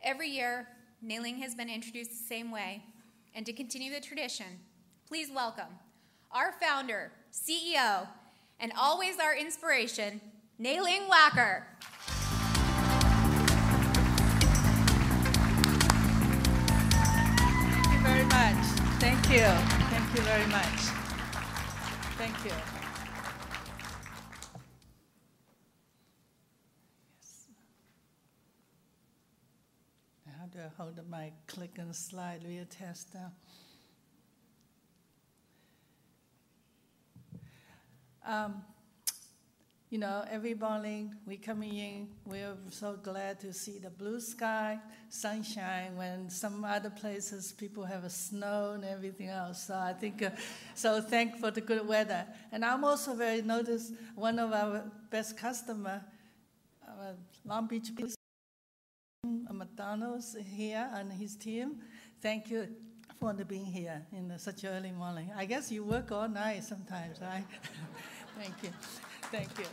Every year, Nien-Ling has been introduced the same way, and to continue the tradition, please welcome our founder, CEO, and always our inspiration, Nien-Ling Wacker. Thank you very much. Thank you. Thank you very much. Thank you. Yes. How do I hold the mic? Click and slide. Real test now. You know, every morning we coming in, we're so glad to see the blue sky, sunshine, when some other places people have a snow and everything else. So I think, so thankful for the good weather. And I'm also very noticed one of our best customer, Long Beach McDonald's here and his team. Thank you for being here in such early morning. I guess you work all night sometimes, right? Thank you. Thank you.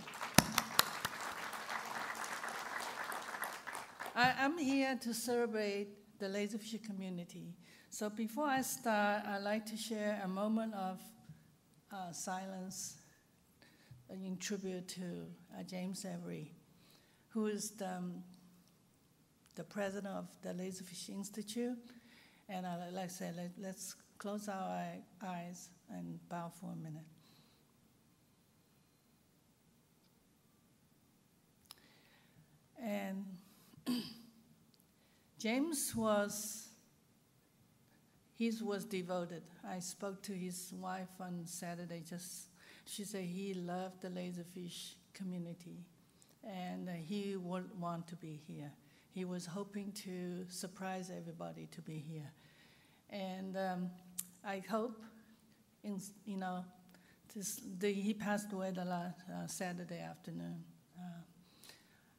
I'm here to celebrate the Laserfiche community. So before I start, I'd like to share a moment of silence in tribute to James Avery, who is the president of the Laserfiche Institute. And I'd like to say, let's close our eyes and bow for a minute. And James was devoted. I spoke to his wife on Saturday. She said he loved the Laserfiche community, and he would want to be here. He was hoping to surprise everybody to be here, and I hope, he passed away the last Saturday afternoon.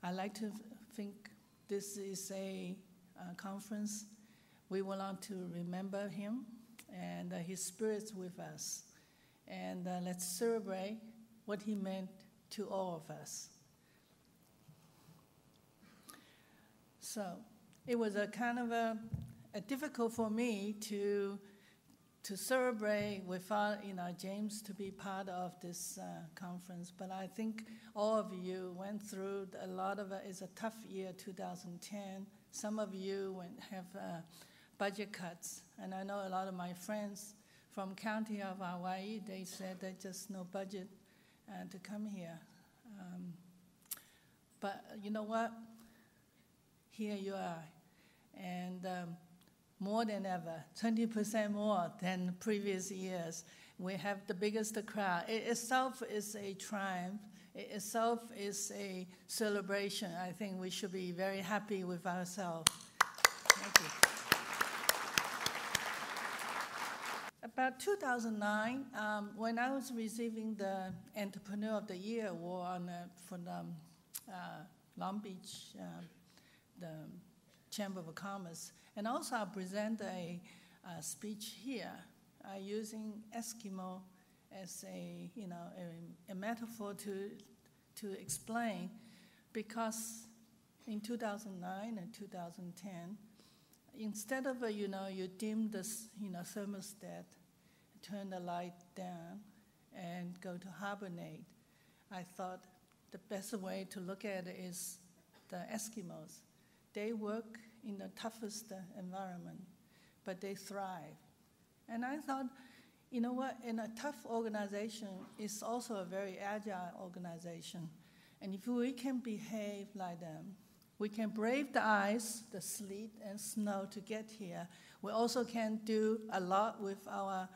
I like to think this is a conference. We want to remember him and his spirit's with us. And let's celebrate what he meant to all of us. So it was a kind of a difficult for me to celebrate without James to be part of this conference. But I think all of you went through a lot of it. It's a tough year, 2010. Some of you have budget cuts. And I know a lot of my friends from County of Hawaii, they said there's just no budget to come here. But you know what? Here you are. And more than ever, 20% more than previous years. We have the biggest crowd. It itself is a triumph. It itself is a celebration. I think we should be very happy with ourselves. Thank you. About 2009, when I was receiving the Entrepreneur of the Year award for the Long Beach, the Chamber of Commerce, and also I present a speech here using Eskimo as a metaphor to explain, because in 2009 and 2010, instead of you dim the thermostat, turn the light down, and go to hibernate, I thought the best way to look at it is the Eskimos. They work in the toughest environment, but they thrive. And I thought, you know what, in a tough organization, it's also a very agile organization. And if we can behave like them, we can brave the ice, the sleet and snow to get here. We also can do a lot with our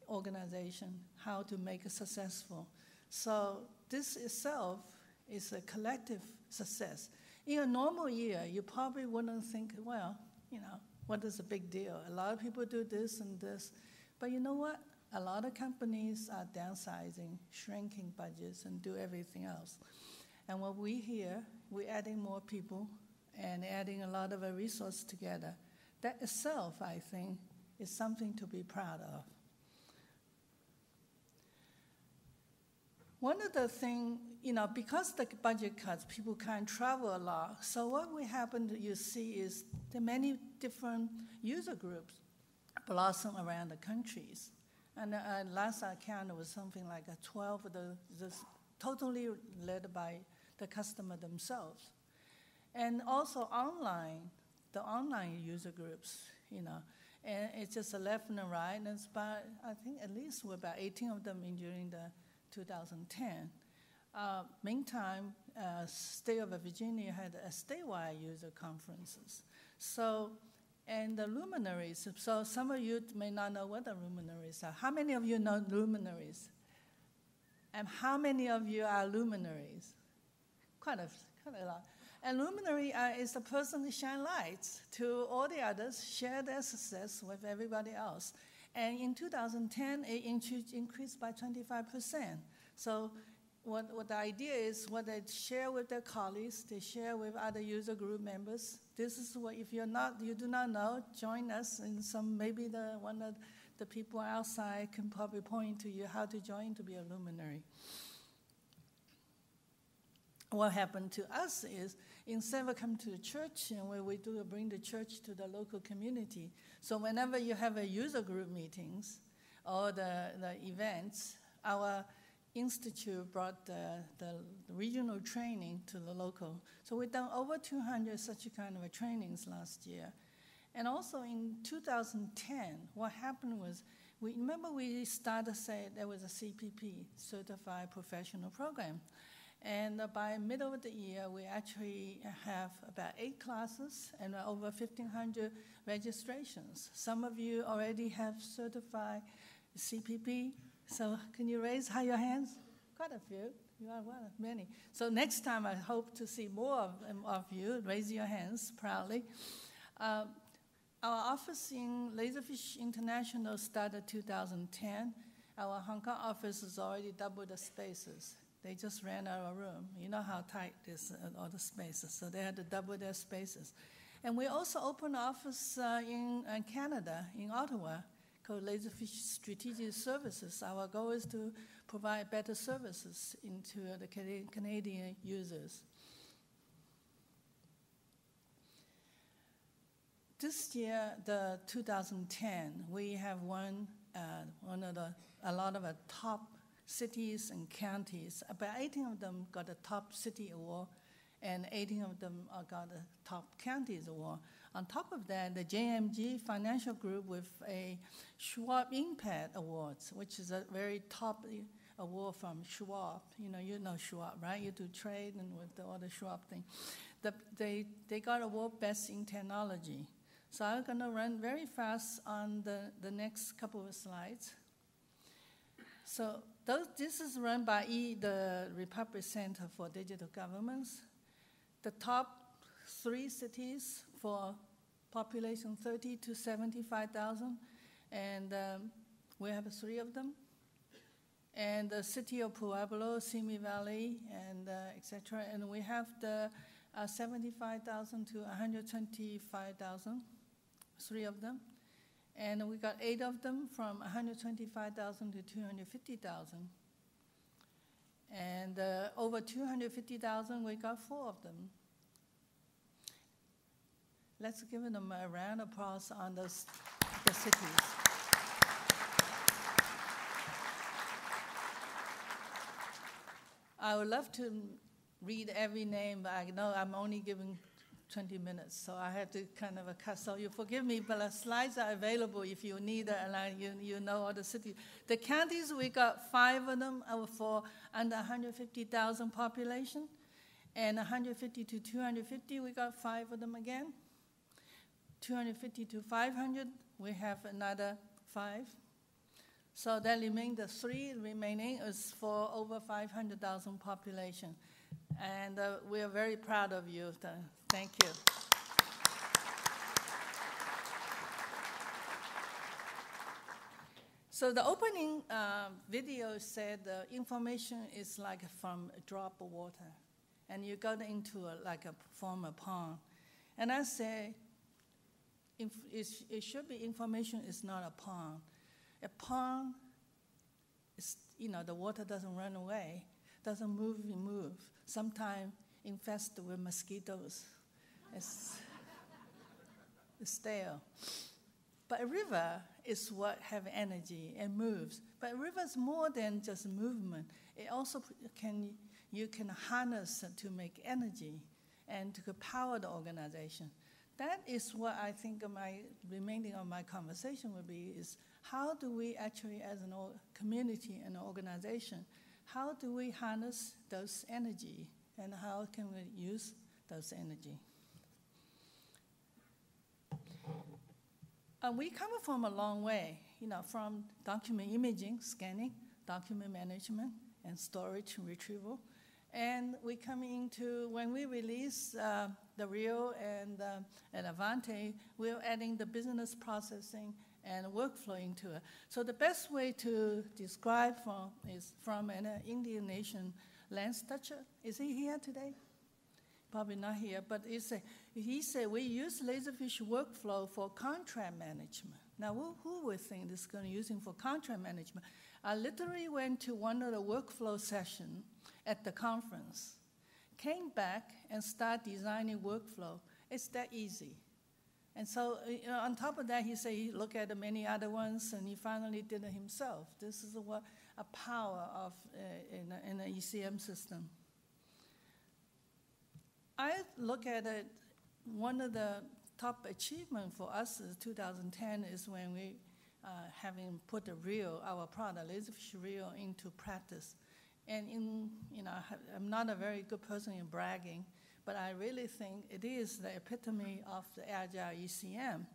organization, how to make it successful. So this itself is a collective success. In a normal year, you probably wouldn't think, well, what is a big deal? A lot of people do this and this. But you know what? A lot of companies are downsizing, shrinking budgets, and do everything else. And what we hear, we're adding more people and adding a lot of resources together. That itself, I think, is something to be proud of. One of the things, because the budget cuts, people can't travel a lot. So what we happen to you see is the many different user groups blossom around the countries. And last I counted was something like 12 of the totally led by the customer themselves. And also the online user groups, and it's just a left and a right, and it's about, I think at least we're about 18 of them during the 2010. Meantime, State of Virginia had a statewide user conferences. So, and the luminaries, so some of you may not know what the luminaries are. How many of you know luminaries? And how many of you are luminaries? Quite a lot. And luminary is the person who shines lights to all the others, share their success with everybody else. And in 2010, it increased by 25%. So what the idea is, what they share with their colleagues, they share with other user group members. This is what, if you do not know, join us, and maybe one of the people outside can probably point to you how to join to be a luminary. What happened to us is, instead of coming to the church, and where we do bring the church to the local community, so whenever you have a user group meetings or the events, our institute brought the regional training to the local. So we've done over 200 such kind of trainings last year. And also in 2010, what happened was, we started saying there was a CPP, Certified Professional Program. And by middle of the year, we actually have about 8 classes and over 1,500 registrations. Some of you already have certified CPP. So can you raise your hands? Quite a few. You are one of many. So next time, I hope to see more of you. Raise your hands proudly. Our office in Laserfiche International started 2010. Our Hong Kong office has already doubled the spaces. They just ran out of room. You know how tight this all the spaces, so they had to double their spaces. And we also opened an office in Canada, in Ottawa, called Laserfiche Strategic Services. Our goal is to provide better services into the Canadian users. This year, the 2010, we have won a lot of the top cities and counties. About 18 of them got a top city award, and 18 of them got a top counties award. On top of that, the JMG Financial Group with a Schwab Impact Awards, which is a very top award from Schwab. You know Schwab, right? You do trade and with all the Schwab thing. They got award best in technology. So I'm going to run very fast on the next couple of slides. So this is run by the Republic Center for Digital Governments. The top 3 cities for population 30 to 75,000, and we have 3 of them. And the city of Pueblo, Simi Valley, and etc. And we have the 75,000 to 125,000, 3 of them. And we got 8 of them from 125,000 to 250,000. And over 250,000, we got 4 of them. Let's give them a round of applause on the cities. I would love to read every name, but I know I'm only giving 20 minutes, so I had to kind of cut. So you forgive me, but the slides are available if you need it, and you know all the cities. The counties, we got 5 of them for under 150,000 population, and 150 to 250, we got 5 of them again. 250 to 500, we have another 5. So that remains the 3 remaining is for over 500,000 population. And we are very proud of you. Thank you. So the opening video said information is like from a drop of water, and you got into form a pond. And I say, it should be information is not a pond. A pond the water doesn't run away, doesn't move. Sometimes infested with mosquitoes. It's stale. But a river is what have energy and moves. But a river is more than just movement. It also you can harness to make energy and to power the organization. That is what I think remaining of my conversation will be, is how do we actually, as a community and organization, how do we harness those energy, and how can we use those energy? We come from a long way, from document imaging, scanning, document management, and storage and retrieval. And we come into, when we release the Rio and Avante, we're adding the business processing and workflow into it. So the best way to describe is from an Indian nation, Lance Dutcher. Is he here today? Probably not here, but he said we use Laserfiche workflow for contract management. Now, who would think this is going to use him for contract management? I literally went to one of the workflow sessions at the conference, came back and started designing workflow. It's that easy. And so, on top of that, he said he looked at many other ones, and he finally did it himself. This is what a power of in an ECM system. I look at it, one of the top achievements for us in 2010 is when we having put the Rio, our product, Laserfiche Rio, into practice. And I'm not a very good person in bragging, but I really think it is the epitome of the agile ECM.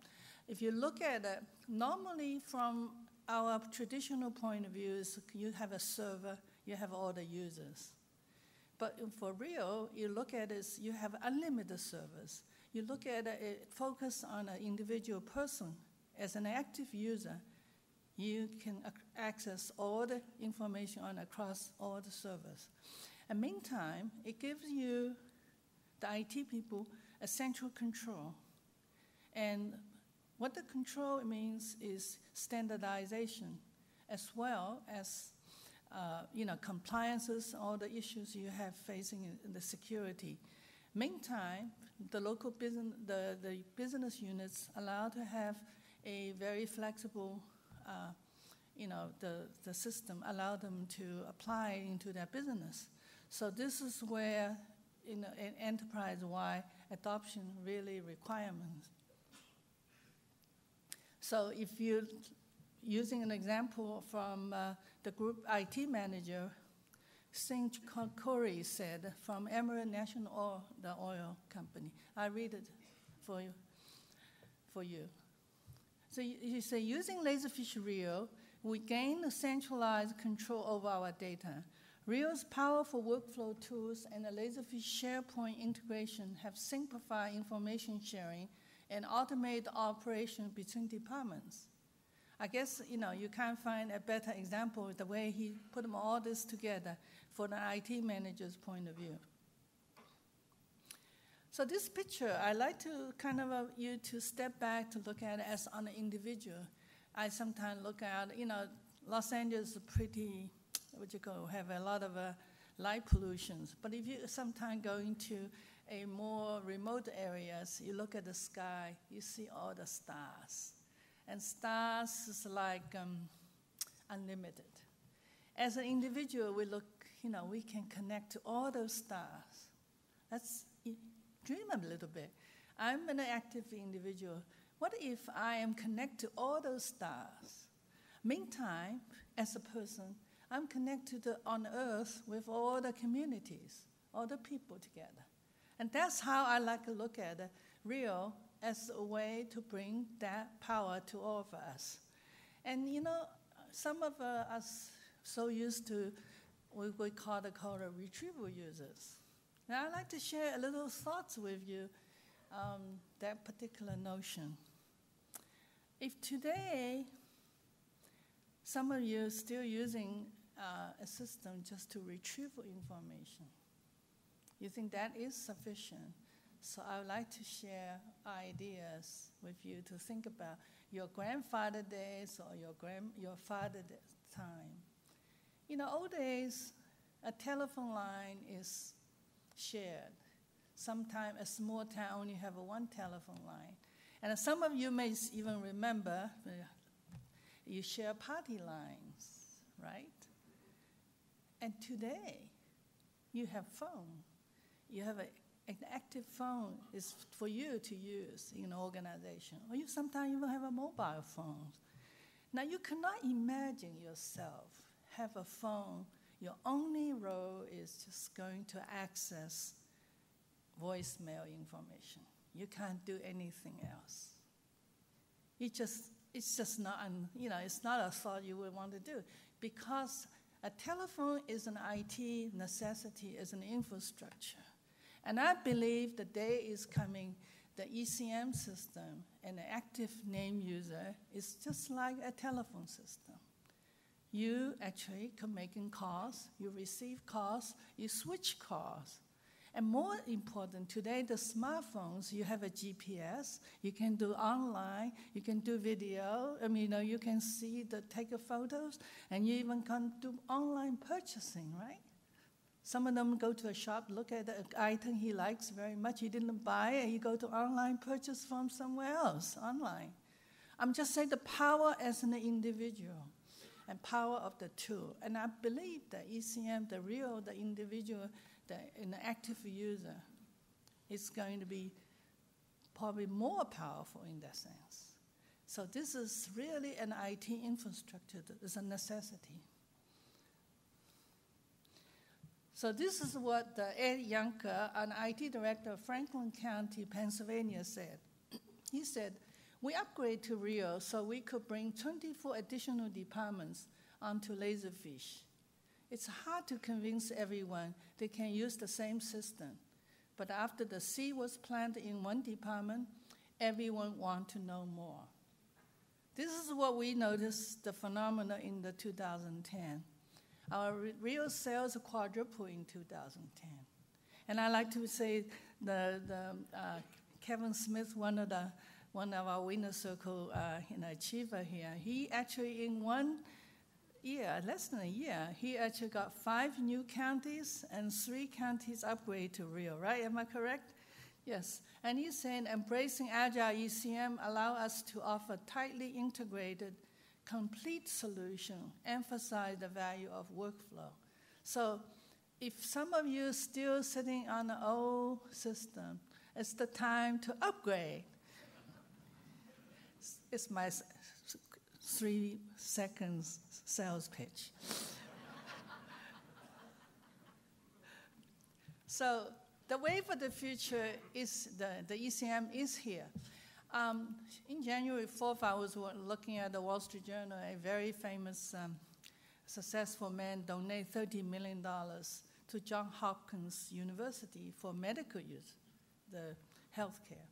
If you look at it, normally from our traditional point of view, is you have a server, you have all the users. But for Rio, you look at it, you have unlimited servers. You look at it, focus on an individual person. As an active user, you can access all the information across all the servers. And meantime, it gives you, the IT people, a central control. And what the control means is standardization, as well as compliances, all the issues you have facing in the security. Meantime, the local business, the business units allowed to have a very flexible, the system allowed them to apply into their business. So this is where, an enterprise-wide adoption really requirements. So if you're using an example from the group IT manager, Singh Corey said, from Emirate National Oil, the oil company. I read it for you. So you say, using Laserfiche Rio, we gain a centralized control over our data. Rio's powerful workflow tools and the Laserfiche SharePoint integration have simplified information sharing and automated operation between departments. I guess, you can't find a better example of the way he put all this together for the IT manager's point of view. So this picture, I like to you to step back to look at it as on an individual. I sometimes look at, Los Angeles is pretty, have a lot of light pollutions. But if you sometimes go into a more remote areas, you look at the sky, you see all the stars. And stars is like unlimited. As an individual, we look, we can connect to all those stars. Let's dream a little bit. I'm an active individual. What if I am connected to all those stars? Meantime, as a person, I'm connected on Earth with all the communities, all the people together. And that's how I like to look at Rio as a way to bring that power to all of us. And some of us so used to what we call the retrieval users. Now I'd like to share a little thoughts with you, that particular notion. If today some of you are still using a system just to retrieve information, you think that is sufficient? So I would like to share ideas with you to think about your grandfather days or your father's time. Old days, a telephone line is shared. Sometimes a small town only have one telephone line. And some of you may even remember, you share party lines, right? And today, you have phone. You have an active phone is for you to use in an organization. Or you sometimes even have a mobile phone. Now, you cannot imagine yourself have a phone. Your only role is just going to access voicemail information. You can't do anything else. It's just not, it's not a thought you would want to do, because a telephone is an IT necessity, is an infrastructure. And I believe the day is coming, the ECM system and the active name user is just like a telephone system. You actually can make calls, you receive calls, you switch calls. And more important, today the smartphones, you have a GPS, you can do online, you can do video, you can take photos, and you even can do online purchasing, right? Some of them go to a shop, look at the item he likes very much, he didn't buy it, he go to online purchase from somewhere else, online. I'm just saying the power as an individual and power of the tool. And I believe that ECM, the individual, an active user, is going to be probably more powerful in that sense. So this is really an IT infrastructure that is a necessity. So this is what Ed Younker, an IT director of Franklin County, Pennsylvania, said. He said, we upgrade to Rio so we could bring 24 additional departments onto Laserfiche. It's hard to convince everyone they can use the same system. But after the seed was planted in one department, everyone wanted to know more. This is what we noticed, the phenomena in the 2010. Our real sales quadrupled in 2010. And I like to say Kevin Smith, one of our winner circle achiever here, he actually in 1 year, less than a year, he actually got 5 new counties and 3 counties upgrade to Rio, right? Am I correct? Yes. And he's saying embracing Agile ECM allow us to offer tightly integrated, complete solution, emphasize the value of workflow. So if some of you are still sitting on the old system, it's the time to upgrade. It's my 3 seconds sales pitch. So the way for the future is the ECM is here. In January 4th, I was looking at the Wall Street Journal. A very famous, successful man donated $30 million to Johns Hopkins University for medical use, the healthcare.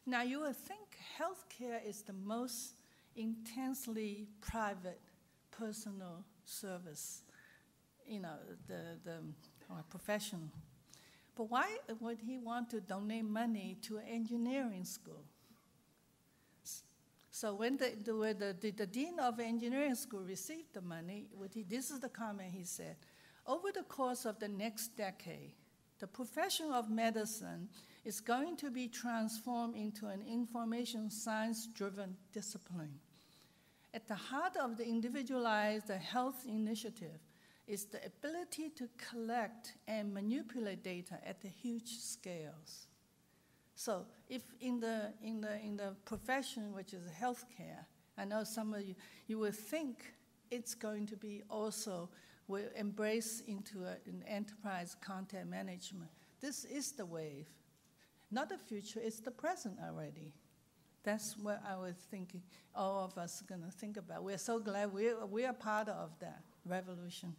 Now, you would think healthcare is the most intensely private, personal service, the profession. But why would he want to donate money to an engineering school? So when the dean of engineering school received the money, this is the comment he said: over the course of the next decade, the profession of medicine is going to be transformed into an information science-driven discipline. At the heart of the individualized health initiative is the ability to collect and manipulate data at the huge scales. So if in the profession, which is healthcare, I know some of you will think it's going to be also will embrace into an enterprise content management. This is the wave. Not the future, it's the present already. That's what I was thinking all of us are going to think about. We're so glad we are part of that revolution.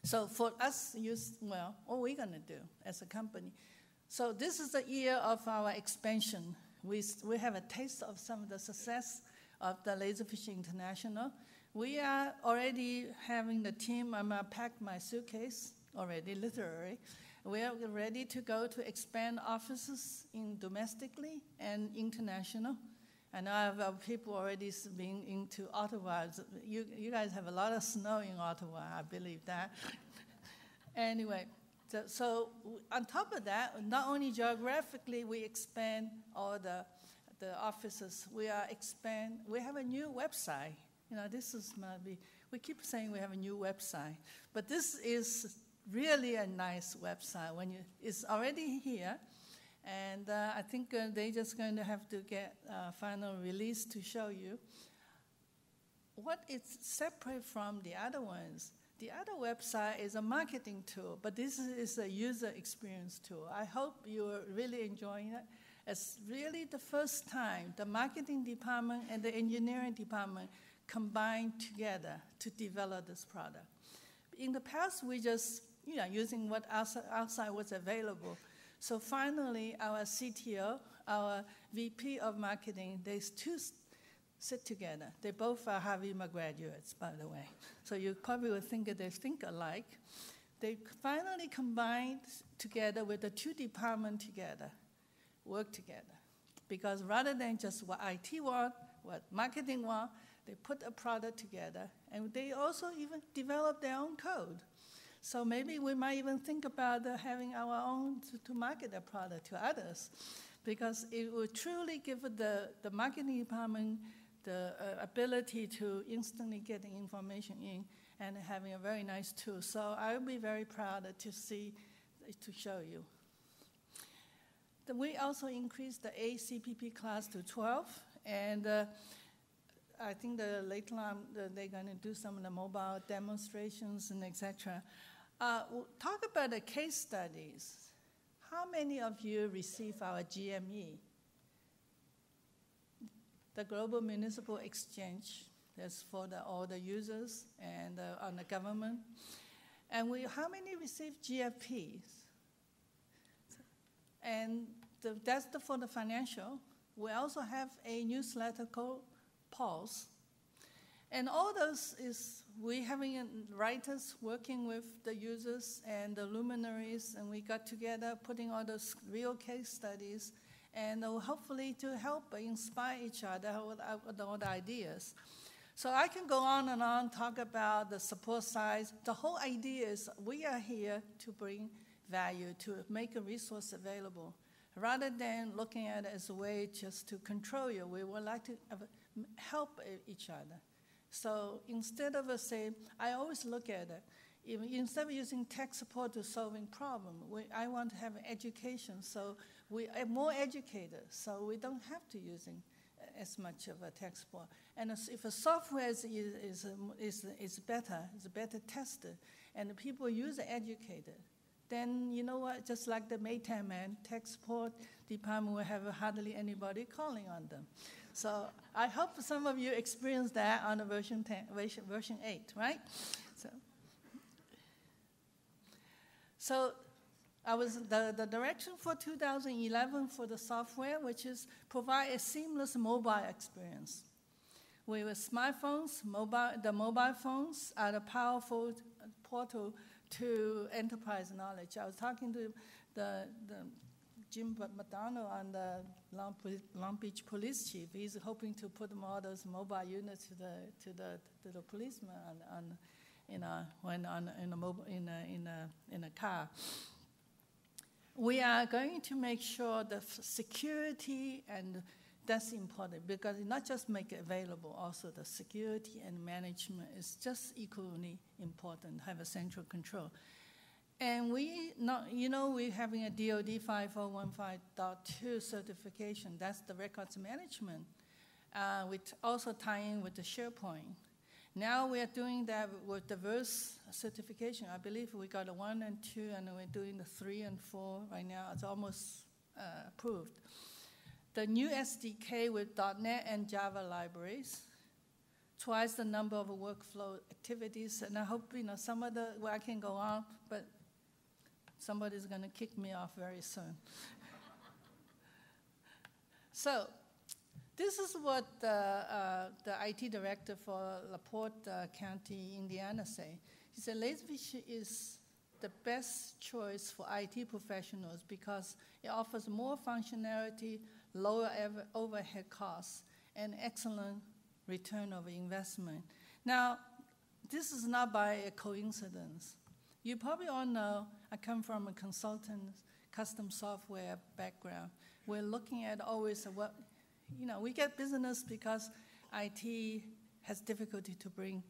So for us, what are we going to do as a company? So this is the year of our expansion. We have a taste of some of the success of the Laserfiche International. We are already having the team. I'm going to pack my suitcase already, literally. We are ready to go to expand offices domestically and international. I know I have people already being into Ottawa. You guys have a lot of snow in Ottawa, I believe that. Anyway, so on top of that, not only geographically we expand all the offices, we have a new website. This is maybe, we keep saying we have a new website, but this is really a nice website. It's already here, and I think they're just going to have to get a final release to show you what is separate from the other ones. The other website is a marketing tool, but this is a user experience tool. I hope you're really enjoying it. It's really the first time the marketing department and the engineering department combined together to develop this product. In the past, we just using what outside was available. So finally, our CTO, our VP of marketing, they two sit together. They both are Harvard graduates, by the way. So you probably would think that they think alike. They finally combined together with the two departments together, work together. Because rather than just what IT want, what marketing want, they put a product together, and they also even develop their own code. So maybe we might even think about having our own to market the product to others, because it will truly give the marketing department the ability to instantly get the information in and having a very nice tool. So I'll be very proud to show you. We also increased the ACPP class to 12, and I think later on they're going to do some of the mobile demonstrations and etc. We'll talk about the case studies. How many of you receive our GME? The Global Municipal Exchange. That's for all the users and on the government. And how many receive GFPs? And that's for the financial. We also have a newsletter called Pulse. And all those is we having writers working with the users and the luminaries, and we got together putting all those real case studies, and hopefully to help inspire each other with all the ideas. So I can go on and on, talk about the support side. The whole idea is we are here to bring value, to make a resource available. Rather than looking at it as a way just to control you, we would like to help each other. So instead of I always look at it, instead of using tech support to solving problems, I want to have education, so we are more educated, so we don't have to using as much of a tech support. And if a software is better, it's better tested, and the people use it educated, then you know what, just like the Maytag man, tech support department will have hardly anybody calling on them. So I hope some of you experienced that on the version 8, right? So the direction for 2011 for the software, which is provide a seamless mobile experience. With smartphones, the mobile phones are the powerful portal to enterprise knowledge. I was talking to the Jim McDonald on the Long Beach Police Chief. He's hoping to put all those mobile units to the policemen in a car. We are going to make sure the security, and that's important because it not just make it available, also the security and management is just equally important, have a central control. And we're having a DoD 5015.2 certification. That's the records management, which also tie in with the SharePoint. Now we are doing that with diverse certification. I believe we got a 1 and 2, and we're doing the 3 and 4 right now. It's almost approved. The new SDK with .NET and Java libraries, twice the number of workflow activities, and I hope some of I can go on, but somebody's going to kick me off very soon. So this is what the IT director for LaPorte County, Indiana say. He said Laserfiche is the best choice for IT professionals because it offers more functionality, lower overhead costs, and excellent return of investment. Now, this is not by a coincidence. You probably all know I come from a consultant, custom software background. We're looking at always what, we get business because IT has difficulty to bring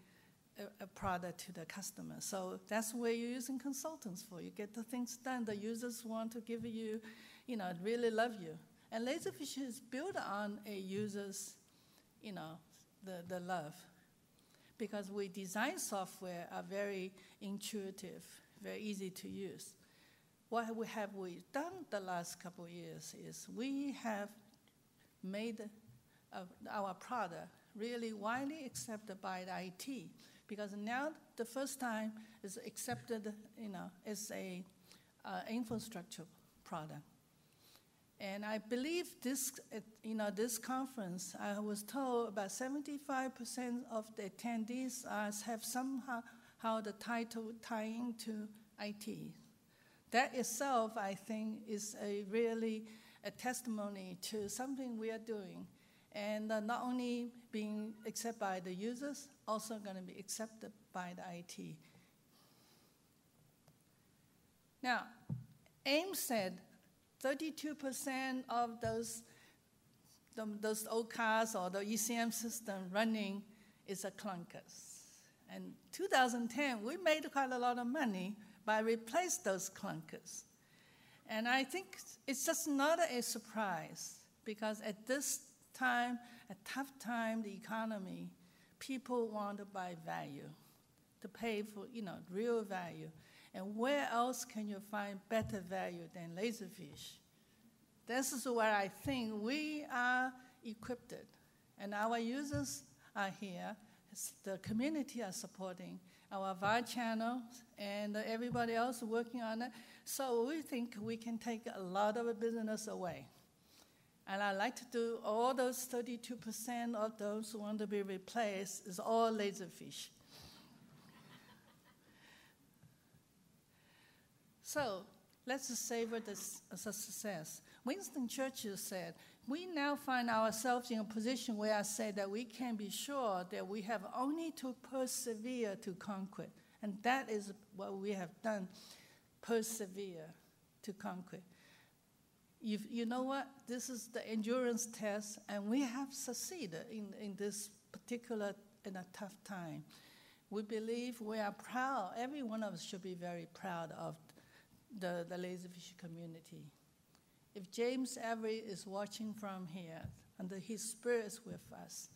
a product to the customer. So that's where you're using consultants for. You get the things done. The users want to give you, really love you. And Laserfiche is built on a user's, the love. Because we design software are very intuitive, very easy to use. What have we done the last couple of years is we have made our product really widely accepted by the IT, because now the first time is accepted, as a infrastructure product. And I believe this, this conference, I was told about 75% of the attendees have somehow the title tying to IT. That itself, I think, is really a testimony to something we are doing. And not only being accepted by the users, also going to be accepted by the IT. Now, Ames said 32% of those old cars or the ECM system running is a clunkers. And 2010, we made quite a lot of money by replacing those clunkers. And I think it's just not a surprise, because at this time, a tough time, the economy, people want to buy value, to pay for, real value. And where else can you find better value than Laserfiche? This is where I think we are equipped, and our users are here. The community are supporting our VAR channel and everybody else working on it. So we think we can take a lot of business away. And I like to do all those 32% of those who want to be replaced is all Laserfiche. So let's savor this as a success. Winston Churchill said, we now find ourselves in a position where I say that we can be sure that we have only to persevere to conquer. And that is what we have done, persevere to conquer. You know what? This is the endurance test, and we have succeeded in this particular, in a tough time. We believe we are proud. Every one of us should be very proud of the Laserfiche community. If James Avery is watching from here, and his spirit is with us.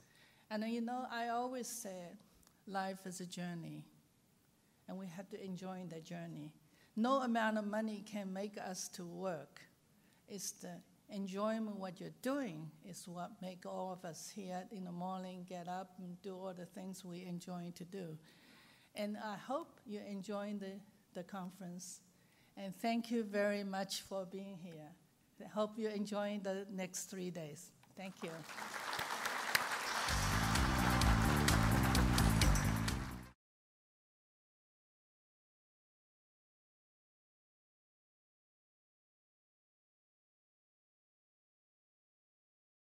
And I always say life is a journey, and we have to enjoy the journey. No amount of money can make us to work. It's the enjoyment what you're doing is what make all of us here in the morning get up and do all the things we enjoy to do. And I hope you're enjoying the conference. And thank you very much for being here. I hope you're enjoying the next 3 days. Thank you.